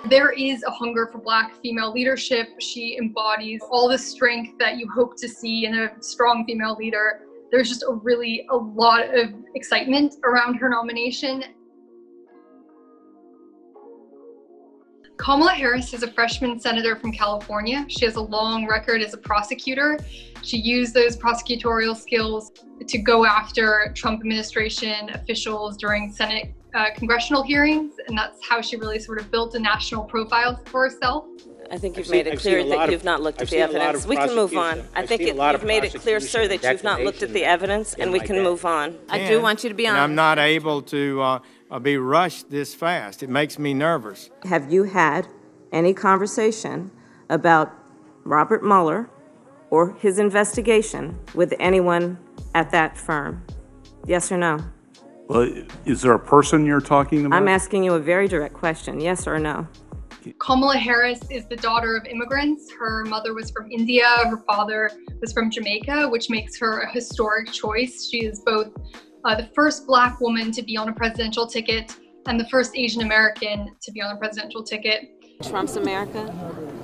There is a hunger for Black female leadership. She embodies all the strength that you hope to see in a strong female leader. There's just a lot of excitement around her nomination. Kamala Harris is a freshman senator from California. She has a long record as a prosecutor. She used those prosecutorial skills to go after Trump administration officials during Senate congressional hearings, and that's how she really sort of built a national profile for herself. I think you've made it clear that you've not looked at the evidence. We can move on. I think you've made it clear, sir, that you've not looked at the evidence, and we can move on. I do want you to be honest. I'm not able to be rushed this fast. It makes me nervous. Have you had any conversation about Robert Mueller or his investigation with anyone at that firm? Yes or no? Well, is there a person you're talking about? I'm asking you a very direct question, yes or no? Kamala Harris is the daughter of immigrants. Her mother was from India, her father was from Jamaica, which makes her a historic choice. She is both the first Black woman to be on a presidential ticket and the first Asian American to be on a presidential ticket. Trump's America,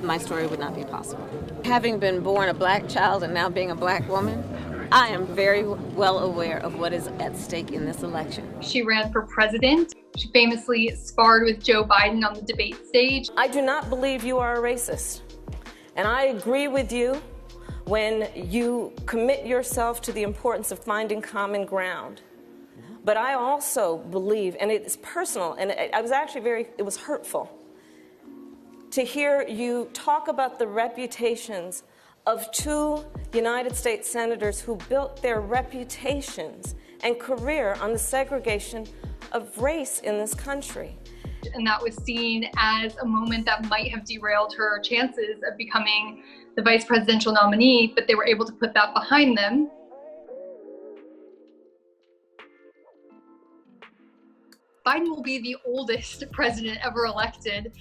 my story would not be possible. Having been born a Black child and now being a Black woman, I am very well aware of what is at stake in this election. She ran for president. She famously sparred with Joe Biden on the debate stage. I do not believe you are a racist. And I agree with you when you commit yourself to the importance of finding common ground. But I also believe, and it's personal, and I was actually it was hurtful to hear you talk about the reputations of two United States senators who built their reputations and career on the segregation of race in this country. And that was seen as a moment that might have derailed her chances of becoming the vice presidential nominee, but they were able to put that behind them. Biden will be the oldest president ever elected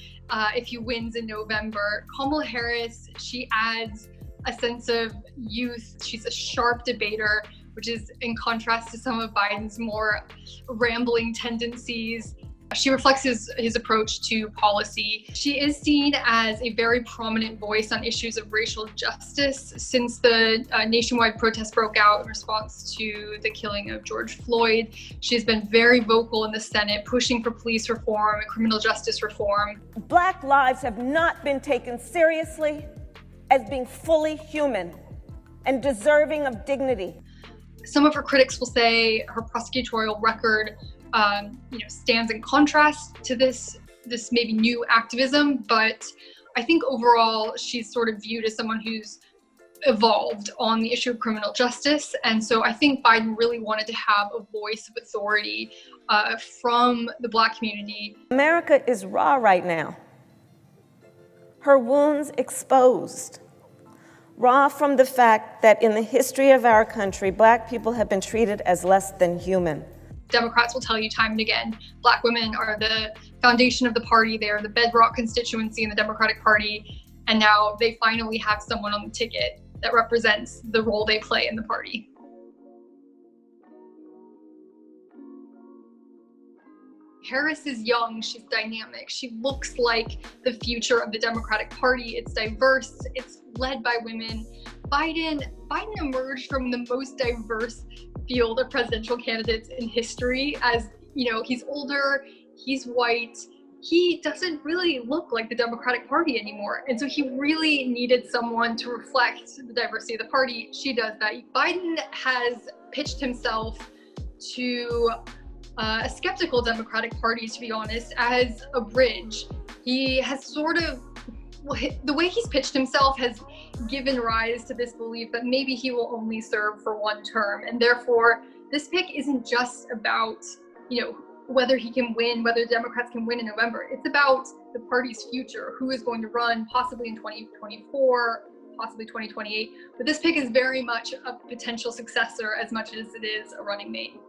if he wins in November. Kamala Harris, she adds a sense of youth. She's a sharp debater, which is in contrast to some of Biden's more rambling tendencies. She reflects his approach to policy. She is seen as a very prominent voice on issues of racial justice since the nationwide protest broke out in response to the killing of George Floyd. She's been very vocal in the Senate, pushing for police reform and criminal justice reform. Black lives have not been taken seriously as being fully human and deserving of dignity. Some of her critics will say her prosecutorial record stands in contrast to this maybe new activism, but I think overall she's sort of viewed as someone who's evolved on the issue of criminal justice. And so I think Biden really wanted to have a voice of authority from the Black community. America is raw right now. Her wounds exposed. Raw from the fact that in the history of our country, Black people have been treated as less than human. Democrats will tell you time and again, Black women are the foundation of the party. They are the bedrock constituency in the Democratic Party. And now they finally have someone on the ticket that represents the role they play in the party. Harris is young, she's dynamic, she looks like the future of the Democratic Party. It's diverse, it's led by women. Biden emerged from the most diverse field of presidential candidates in history. As you know, he's older, he's white, he doesn't really look like the Democratic Party anymore. And so he really needed someone to reflect the diversity of the party. She does that. Biden has pitched himself to a skeptical Democratic Party, to be honest, as a bridge. He has the way he's pitched himself has given rise to this belief that maybe he will only serve for one term. And therefore, this pick isn't just about, whether he can win, whether Democrats can win in November. It's about the party's future, who is going to run possibly in 2024, possibly 2028. But this pick is very much a potential successor as much as it is a running mate.